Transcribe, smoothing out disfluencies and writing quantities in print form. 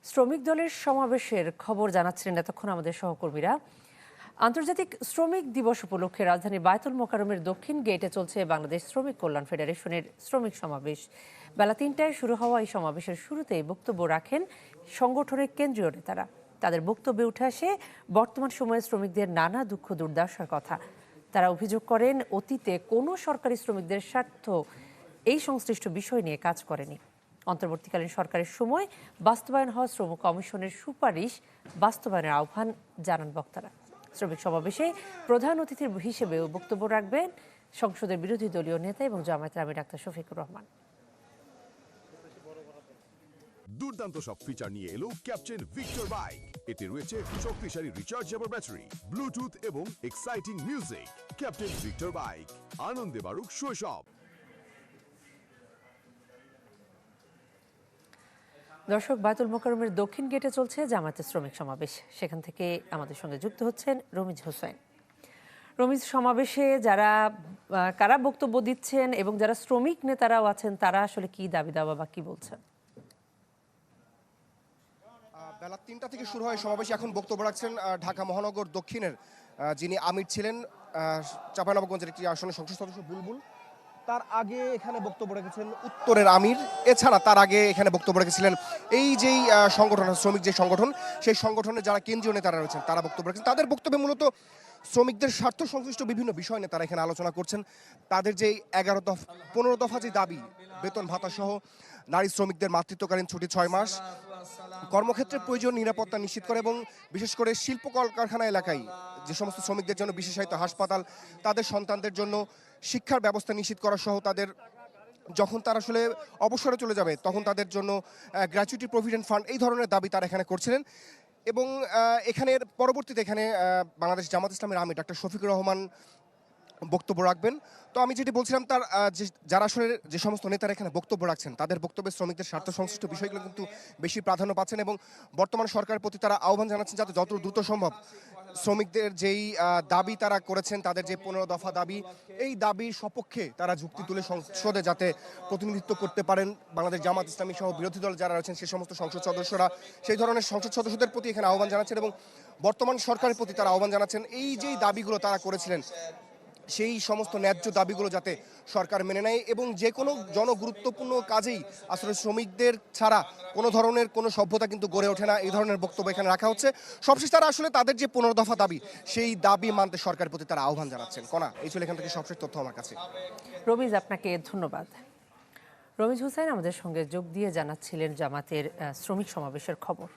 শ্রমিক দলের সমাবেশের খবর জানাচ্ছিলেন এতক্ষণ আমাদের সহকর্মীরা। আন্তর্জাতিক শ্রমিক দিবস উপলক্ষে রাজধানীর বায়তুল মোকাররমের দক্ষিণ গেটে চলছে বাংলাদেশ শ্রমিক কল্যাণ ফেডারেশনের শ্রমিক সমাবেশ। বেলা ৩টায় শুরু হওয়া এই সমাবেশের শুরুতেই বক্তব্য রাখেন সংগঠনের কেন্দ্রীয় নেতারা। তাদের বক্তব্যে উঠে আসে বর্তমান সময়ে শ্রমিকদের নানা দুঃখ দুর্দশার কথা। তারা অভিযোগ করেন, অতীতে কোনো সরকারি শ্রমিকদের স্বার্থ এই সংশ্লিষ্ট বিষয় নিয়ে কাজ করেনি। অন্তর্বর্তীকালীন সরকারের সময় বাস্তবায়ন হওয়া শ্রম কমিশনের সুপারিশ বাস্তবায়নের আহ্বান জানান বক্তারা। শ্রমিক সমাবেশে প্রধান অতিথির হিসেবেও বক্তব্য রাখবেন সংসদের বিরোধী দলীয় নেতা এবং জামায়াতের আমির ডাক্তার শফিকুর রহমান। দুর্দান্ত সব ফিচার নিয়ে এলো ক্যাপ্টেন ভিক্টর বাইক। এতে রয়েছে শক্তিশালী রিচার্জেবল ব্যাটারি, ব্লুটুথ এবং exciting music. Captain Victor bike, আনন্দে বাড়ুক শৈশব। দর্শক, বায়তুল মোকাররমের দক্ষিণ গেটে চলছে জামায়াতের শ্রমিক সমাবেশ। সেখান থেকে আমাদের সঙ্গে যুক্ত হচ্ছেন রমিজ হোসেন। রমিজ, সমাবেশে কারা বক্তব্য দিচ্ছেন এবং যারা শ্রমিক নেতারাও আছেন তারা আসলে কি দাবি দাওয়া বা কি বলছেন? বেলা ৩টা থেকে শুরু হয় সমাবেশে। এখন বক্তব্য রাখছেন ঢাকা মহানগর দক্ষিণের যিনি আমির ছিলেন, চাঁপাইনবাবগঞ্জের একটি আসনের সংসদ সদস্য বুলবুল। তার আগে এখানে বক্তব্য রেখেছেন উত্তরের আমির। এছাড়া তার আগে এখানে বক্তব্য রেখেছিলেন এই যেই সংগঠন, শ্রমিক যে সংগঠন, সেই সংগঠনের যারা কেন্দ্রীয় নেতারা রয়েছেন তারা বক্তব্য রেখেছেন। তাদের বক্তব্যে মূলত শ্রমিকদের স্বার্থ সংশ্লিষ্ট বিভিন্ন বিষয় নিয়ে তারা এখানে আলোচনা করছেন। তাদের যেই 15 দফা যে দাবি, বেতন ভাতা সহ নারী শ্রমিকদের মাতৃত্বকালীন ছুটি 6 মাস, কর্মক্ষেত্রে প্রয়োজন নিরাপত্তা নিশ্চিত করে এবং বিশেষ করে শিল্প কলকারখানা এলাকায় যে সমস্ত শ্রমিকদের জন্য বিশেষায়িত হাসপাতাল, তাদের সন্তানদের জন্য শিক্ষার ব্যবস্থা নিশ্চিত করা সহ তাদের যখন তারা আসলে অবসরে চলে যাবে তখন তাদের জন্য গ্র্যাচুইটি প্রভিডেন্ট ফান্ড, এই ধরনের দাবি তারা এখানে করছিলেন। এবং এখানের পরবর্তীতে এখানে বাংলাদেশ জামাত ইসলামের আমির ডাক্তার শফিকুর রহমান বক্তব্য রাখবেন। তো আমি যেটি বলছিলাম, তার যারা আসলে যে সমস্ত নেতারা এখানে বক্তব্য রাখছেন তাদের বক্তব্যে শ্রমিকদের স্বার্থ সংশ্লিষ্ট বিষয়গুলো কিন্তু বেশি প্রাধান্য পাচ্ছেন এবং বর্তমান সরকারের প্রতি তারা আহ্বান জানাচ্ছেন যাতে যত দ্রুত সম্ভব শ্রমিকদের যেই দাবি তারা করেছেন, তাদের যে 15 দফা দাবি, এই দাবির সপক্ষে তারা যুক্তি তুলে সংসদে যাতে প্রতিনিধিত্ব করতে পারেন। বাংলাদেশ জামাত ইসলামী সহ বিরোধী দল যারা রয়েছেন সেই সমস্ত সংসদ সদস্যরা সেই ধরনের সংসদ সদস্যদের প্রতি এখানে আহ্বান জানাচ্ছেন এবং বর্তমান সরকারের প্রতি তারা আহ্বান জানাচ্ছেন এই যেই দাবিগুলো তারা করেছিলেন সেই সমস্ত ন্যায্য দাবিগুলো যাতে সরকার মেনে নেয় এবং যে কোনো জনগুরুত্বপূর্ণ কাজেই আসলে শ্রমিকদের ছাড়া কোনো ধরনের কোনো সভ্যতা কিন্তু গড়ে ওঠে না, এই ধরনের বক্তব্য এখানে রাখা হচ্ছে। সবশেষ তারা আসলে তাদের যে 15 দফা দাবি সেই দাবি মানতে সরকারের প্রতি তারা আহ্বান জানাচ্ছেন। কণা, এই ছিল এখান থেকে সবশেষ তথ্য আমার কাছে। রমিজ, আপনাকে ধন্যবাদ। রমিজ হোসেন আমাদের সঙ্গে যোগ দিয়ে জানাচ্ছিলেন জামাতের শ্রমিক সমাবেশের খবর।